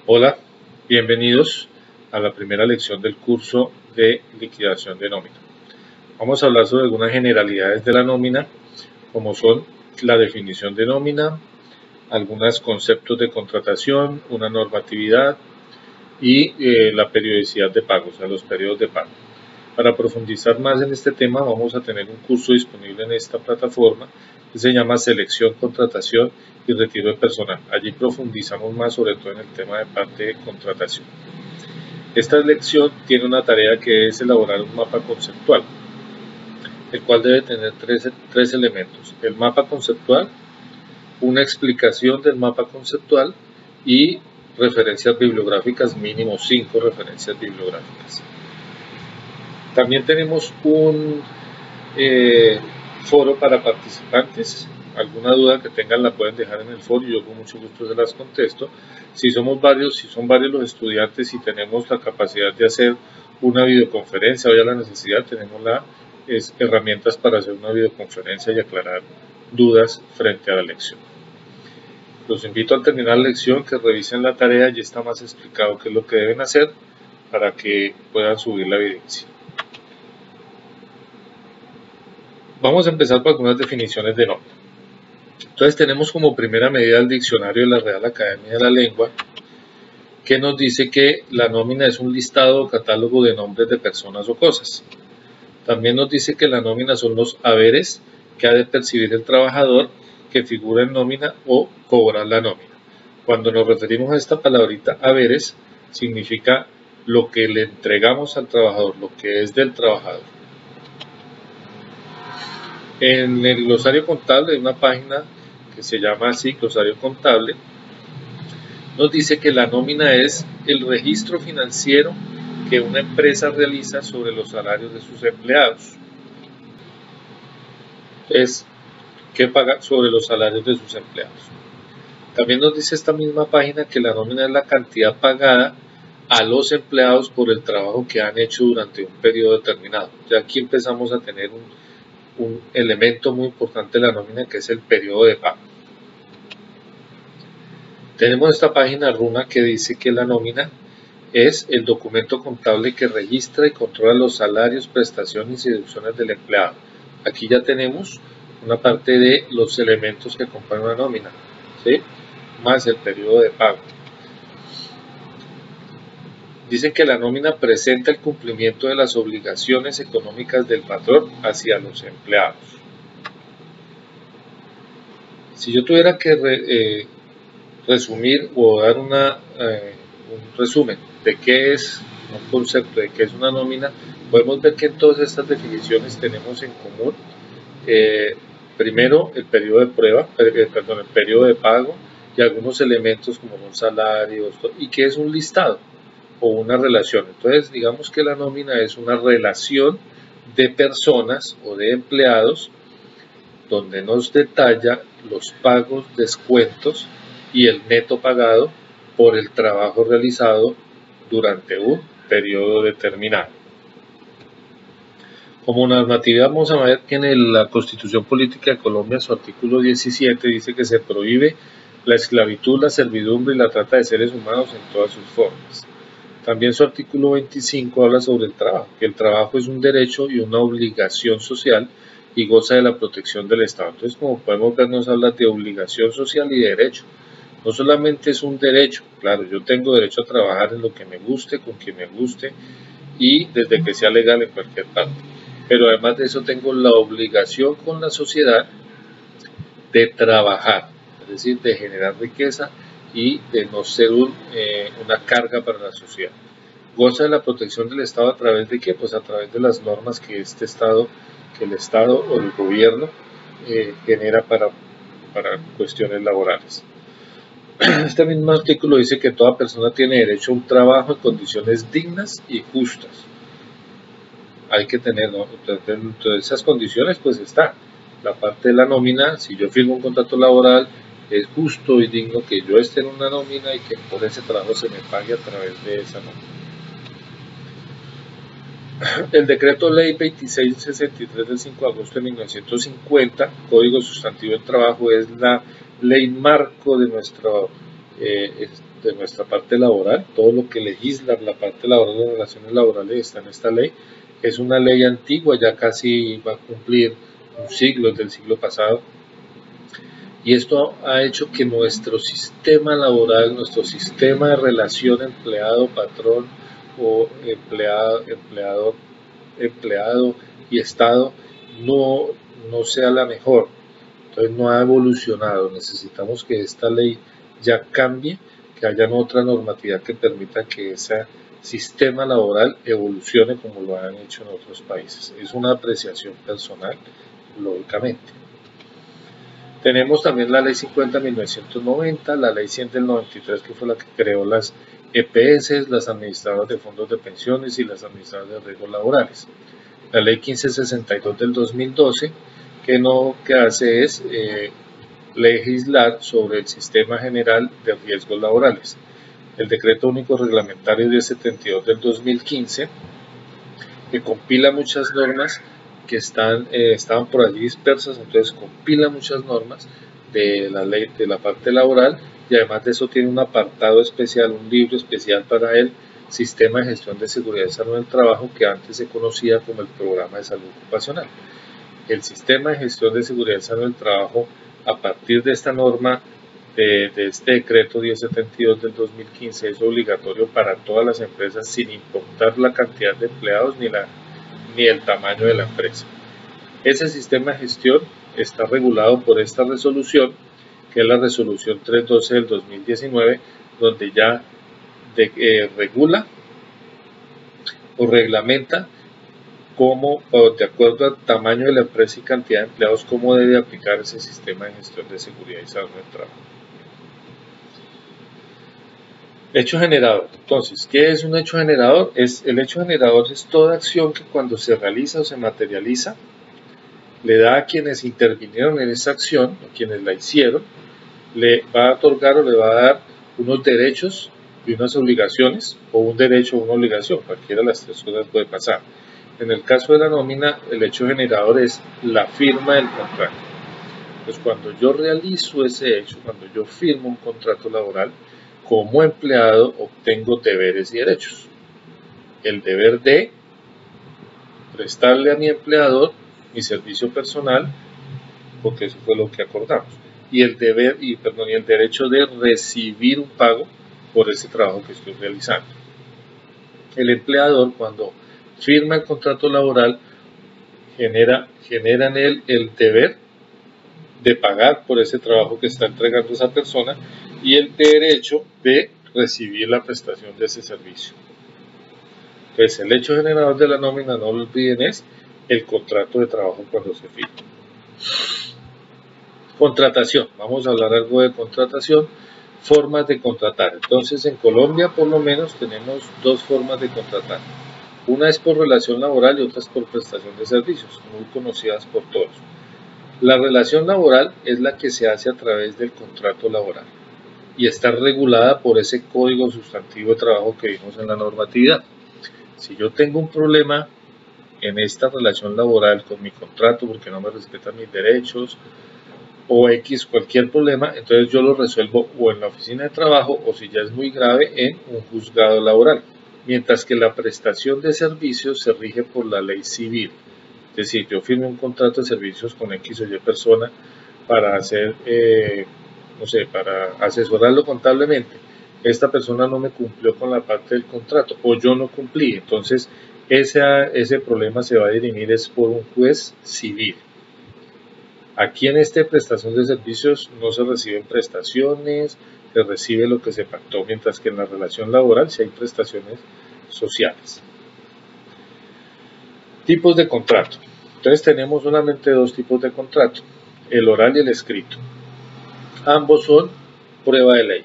Hola, bienvenidos a la primera lección del curso de liquidación de nómina. Vamos a hablar sobre algunas generalidades de la nómina, como son la definición de nómina, algunos conceptos de contratación, una normatividad y la periodicidad de pago, o sea, los periodos de pago. Para profundizar más en este tema, vamos a tener un curso disponible en esta plataforma que se llama Selección, Contratación y Retiro de Personal. Allí profundizamos más sobre todo en el tema de parte de contratación. Esta lección tiene una tarea que es elaborar un mapa conceptual, el cual debe tener tres elementos: el mapa conceptual, una explicación del mapa conceptual y referencias bibliográficas, mínimo 5 referencias bibliográficas. También tenemos un foro para participantes. Alguna duda que tengan la pueden dejar en el foro y yo con mucho gusto se las contesto. Si son varios los estudiantes y tenemos la capacidad de hacer una videoconferencia o ya la necesidad, tenemos las herramientas para hacer una videoconferencia y aclarar dudas frente a la lección. Los invito al terminar la lección que revisen la tarea, y está más explicado qué es lo que deben hacer para que puedan subir la evidencia. Vamos a empezar por algunas definiciones de nómina. Entonces tenemos como primera medida el diccionario de la Real Academia de la Lengua, que nos dice que la nómina es un listado o catálogo de nombres de personas o cosas. También nos dice que la nómina son los haberes que ha de percibir el trabajador que figura en nómina o cobrar la nómina. Cuando nos referimos a esta palabrita haberes, significa lo que le entregamos al trabajador, lo que es del trabajador. En el glosario contable, hay una página que se llama así, glosario contable, nos dice que la nómina es el registro financiero que una empresa realiza sobre los salarios de sus empleados. Es que paga sobre los salarios de sus empleados. También nos dice esta misma página que la nómina es la cantidad pagada a los empleados por el trabajo que han hecho durante un periodo determinado. Ya aquí empezamos a tener un elemento muy importante de la nómina, que es el periodo de pago. Tenemos esta página RUNA que dice que la nómina es el documento contable que registra y controla los salarios, prestaciones y deducciones del empleado. Aquí ya tenemos una parte de los elementos que componen una nómina, ¿sí? Más el periodo de pago. Dicen que la nómina presenta el cumplimiento de las obligaciones económicas del patrón hacia los empleados. Si yo tuviera que resumir o dar un resumen de qué es un concepto, de qué es una nómina, podemos ver que en todas estas definiciones tenemos en común primero el periodo de prueba, el periodo de pago y algunos elementos como son salarios, y que es un listado o una relación. Entonces digamos que la nómina es una relación de personas o de empleados donde nos detalla los pagos, descuentos y el neto pagado por el trabajo realizado durante un periodo determinado. Como normativa vamos a ver que en la Constitución Política de Colombia, su artículo 17 dice que se prohíbe la esclavitud, la servidumbre y la trata de seres humanos en todas sus formas. También su artículo 25 habla sobre el trabajo, que el trabajo es un derecho y una obligación social y goza de la protección del Estado. Entonces, como podemos ver, nos habla de obligación social y derecho. No solamente es un derecho, claro, yo tengo derecho a trabajar en lo que me guste, con quien me guste y desde que sea legal en cualquier parte. Pero además de eso tengo la obligación con la sociedad de trabajar, es decir, de generar riqueza y de no ser una carga para la sociedad. Goza de la protección del Estado ¿a través de qué? Pues a través de las normas que el Estado o el gobierno genera para cuestiones laborales. Este mismo artículo dice que toda persona tiene derecho a un trabajo en condiciones dignas y justas. Hay que tener, ¿no? Dentro de esas condiciones pues está la parte de la nómina. Si yo firmo un contrato laboral, es justo y digno que yo esté en una nómina y que por ese trabajo se me pague a través de esa nómina. El decreto ley 2663 del 5 de agosto de 1950, Código Sustantivo del Trabajo, es la ley marco de nuestro de nuestra parte laboral. Todo lo que legisla la parte laboral de relaciones laborales está en esta ley. Es una ley antigua, ya casi va a cumplir un siglo, es del siglo pasado. Y esto ha hecho que nuestro sistema laboral, nuestro sistema de relación empleado-patrón o empleado y Estado no sea la mejor. Entonces no ha evolucionado. Necesitamos que esta ley ya cambie, que haya otra normatividad que permita que ese sistema laboral evolucione como lo han hecho en otros países. Es una apreciación personal, lógicamente. Tenemos también la ley 50 de 1990, la ley 100 del 93, que fue la que creó las EPS, las administradoras de fondos de pensiones y las administradoras de riesgos laborales. La ley 1562 del 2012, que hace es legislar sobre el Sistema General de Riesgos Laborales. El Decreto Único Reglamentario 1072 del 2015, que compila muchas normas que estaban por allí dispersas, entonces compila muchas normas de la ley, de la parte laboral, y además de eso tiene un apartado especial, un libro especial para el Sistema de Gestión de Seguridad y Salud en el Trabajo, que antes se conocía como el Programa de Salud Ocupacional. El Sistema de Gestión de Seguridad y Salud en el Trabajo, a partir de esta norma de este decreto 1072 del 2015, es obligatorio para todas las empresas, sin importar la cantidad de empleados ni el tamaño de la empresa. Ese sistema de gestión está regulado por esta resolución, que es la resolución 312 del 2019, donde ya regula o reglamenta cómo, de acuerdo al tamaño de la empresa y cantidad de empleados, cómo debe aplicar ese sistema de gestión de seguridad y salud en el trabajo. Hecho generador. Entonces, ¿qué es un hecho generador? El hecho generador es toda acción que cuando se realiza o se materializa, le da a quienes intervinieron en esa acción, a quienes la hicieron, le va a otorgar o le va a dar unos derechos y unas obligaciones, o un derecho o una obligación, cualquiera de las tres cosas puede pasar. En el caso de la nómina, el hecho generador es la firma del contrato. Pues cuando yo realizo ese hecho, cuando yo firmo un contrato laboral, como empleado obtengo deberes y derechos. El deber de prestarle a mi empleador mi servicio personal, porque eso fue lo que acordamos, y el derecho de recibir un pago por ese trabajo que estoy realizando. El empleador, cuando firma el contrato laboral, genera en él el deber de pagar por ese trabajo que está entregando esa persona y el derecho de recibir la prestación de ese servicio. Entonces, el hecho generador de la nómina, no lo olviden, es el contrato de trabajo cuando se firma. Contratación. Vamos a hablar algo de contratación. Formas de contratar. Entonces, en Colombia, por lo menos, tenemos dos formas de contratar. Una es por relación laboral y otra es por prestación de servicios, muy conocidas por todos. La relación laboral es la que se hace a través del contrato laboral y está regulada por ese código sustantivo de trabajo que vimos en la normatividad. Si yo tengo un problema en esta relación laboral con mi contrato porque no me respetan mis derechos o X, cualquier problema, entonces yo lo resuelvo o en la oficina de trabajo o, si ya es muy grave, en un juzgado laboral. Mientras que la prestación de servicios se rige por la ley civil. Es decir, yo firmo un contrato de servicios con X o Y persona para hacer, no sé, para asesorarlo contablemente. Esta persona no me cumplió con la parte del contrato o yo no cumplí. Entonces, ese problema se va a dirimir es por un juez civil. Aquí en esta prestación de servicios no se reciben prestaciones, se recibe lo que se pactó, mientras que en la relación laboral sí hay prestaciones sociales. Tipos de contrato. Entonces tenemos solamente dos tipos de contrato, el oral y el escrito. Ambos son prueba de ley.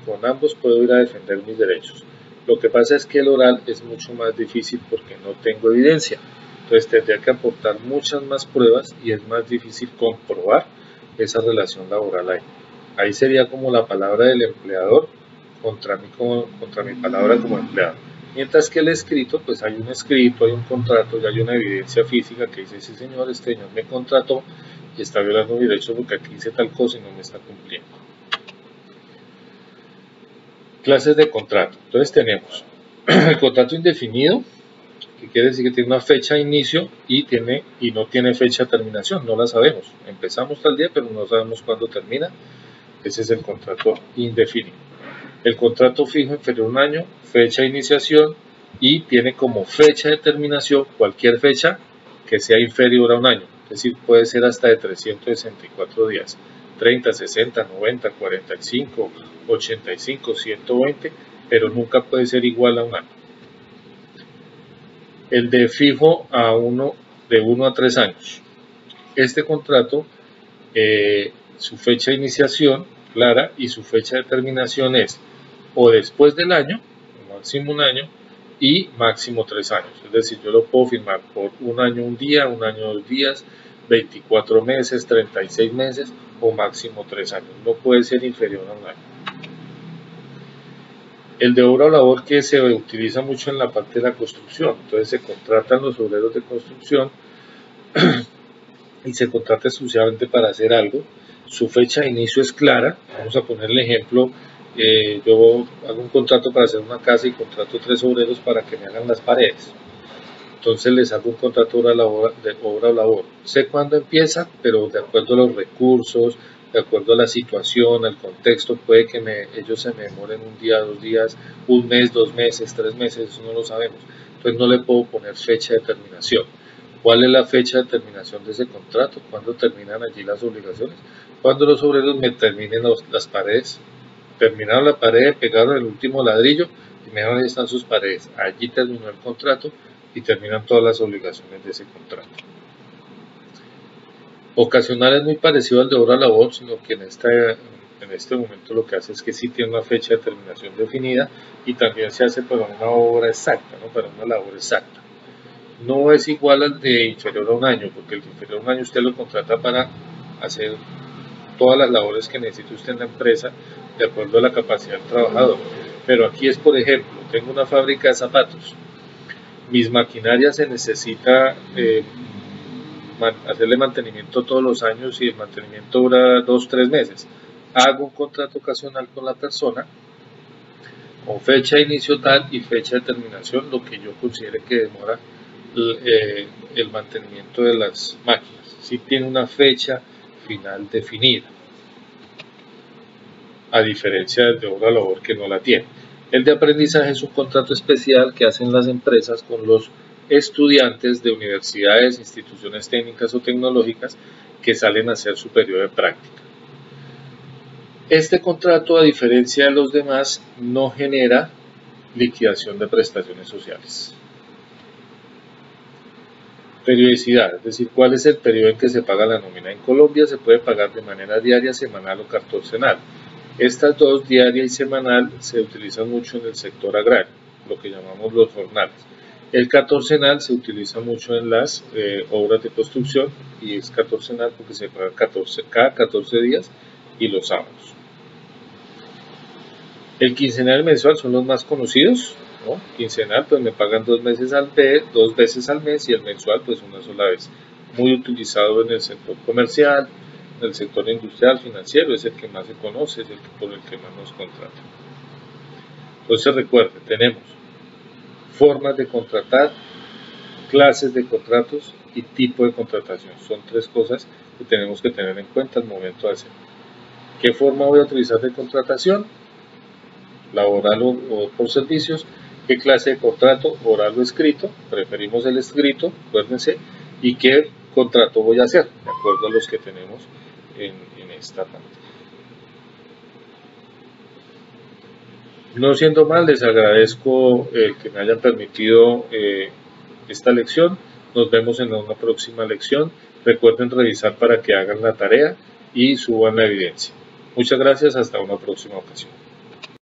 Con ambos puedo ir a defender mis derechos. Lo que pasa es que el oral es mucho más difícil porque no tengo evidencia. Entonces tendría que aportar muchas más pruebas y es más difícil comprobar esa relación laboral ahí. Ahí sería como la palabra del empleador contra mi palabra como empleado. Mientras que el escrito, pues hay un escrito, hay un contrato, ya hay una evidencia física que dice, sí señor, este señor me contrató y está violando mi derecho porque aquí hice tal cosa y no me está cumpliendo. Clases de contrato. Entonces tenemos el contrato indefinido, que quiere decir que tiene una fecha de inicio y no tiene fecha de terminación, no la sabemos. Empezamos tal día, pero no sabemos cuándo termina. Ese es el contrato indefinido. El contrato fijo inferior a un año, fecha de iniciación, y tiene como fecha de terminación cualquier fecha que sea inferior a un año. Es decir, puede ser hasta de 364 días, 30, 60, 90, 45, 85, 120, pero nunca puede ser igual a un año. El de fijo de 1 a 3 años. Este contrato, su fecha de iniciación clara y su fecha de terminación es o después del año, máximo un año, y máximo 3 años. Es decir, yo lo puedo firmar por un año un día, un año 2 días, 24 meses, 36 meses o máximo 3 años. No puede ser inferior a un año. El de obra o labor, que se utiliza mucho en la parte de la construcción. Entonces se contratan los obreros de construcción y se contrata exclusivamente para hacer algo. Su fecha de inicio es clara. Vamos a poner el ejemplo. Yo hago un contrato para hacer una casa y contrato 3 obreros para que me hagan las paredes. Entonces les hago un contrato de obra o labor. Sé cuándo empieza, pero de acuerdo a los recursos, de acuerdo a la situación, al contexto, puede que ellos se me demoren un día, 2 días, un mes, 2 meses, 3 meses, eso no lo sabemos. Entonces no le puedo poner fecha de terminación. ¿Cuál es la fecha de terminación de ese contrato? ¿Cuándo terminan allí las obligaciones? Cuando los obreros me terminen las paredes. Terminaron la pared, pegaron el último ladrillo y me dijeron, ahí están sus paredes. Allí terminó el contrato y terminan todas las obligaciones de ese contrato. Ocasional es muy parecido al de obra labor, sino que en este momento lo que hace es que sí tiene una fecha de terminación definida y también se hace para una obra exacta, ¿no? Para una labor exacta. No es igual al de inferior a un año, porque el de inferior a un año usted lo contrata para hacer todas las labores que necesite usted en la empresa de acuerdo a la capacidad del trabajador. Pero aquí es, por ejemplo, tengo una fábrica de zapatos, mis maquinarias se necesita hacerle mantenimiento todos los años y el mantenimiento dura 2-3 meses. Hago un contrato ocasional con la persona con fecha de inicio tal y fecha de terminación, lo que yo considere que demora el mantenimiento de las máquinas. Si tiene una fecha final definida, a diferencia del de obra labor que no la tiene. El de aprendizaje es un contrato especial que hacen las empresas con los estudiantes de universidades, instituciones técnicas o tecnológicas que salen a hacer su periodo de práctica. Este contrato, a diferencia de los demás, no genera liquidación de prestaciones sociales. Periodicidad, es decir, ¿cuál es el periodo en que se paga la nómina? En Colombia se puede pagar de manera diaria, semanal o catorcenal. Estas dos, diaria y semanal, se utilizan mucho en el sector agrario, lo que llamamos los jornales. El catorcenal se utiliza mucho en las obras de construcción y es catorcenal porque se paga cada 14 días y los sábados. El quincenal y mensual son los más conocidos, ¿no? Quincenal, pues me pagan 2 veces al mes, y el mensual, pues una sola vez. Muy utilizado en el sector comercial, en el sector industrial, financiero, es el que más se conoce, es por el que más nos contratan. Entonces recuerden, tenemos formas de contratar, clases de contratos y tipo de contratación. Son 3 cosas que tenemos que tener en cuenta al momento de hacer. ¿Qué forma voy a utilizar de contratación? Laboral o por servicios. ¿Qué clase de contrato? Oral o escrito. Preferimos el escrito, acuérdense. ¿Y qué contrato voy a hacer? De acuerdo a los que tenemos en esta parte. No siendo más, les agradezco que me hayan permitido esta lección. Nos vemos en una próxima lección. Recuerden revisar para que hagan la tarea y suban la evidencia. Muchas gracias, hasta una próxima ocasión.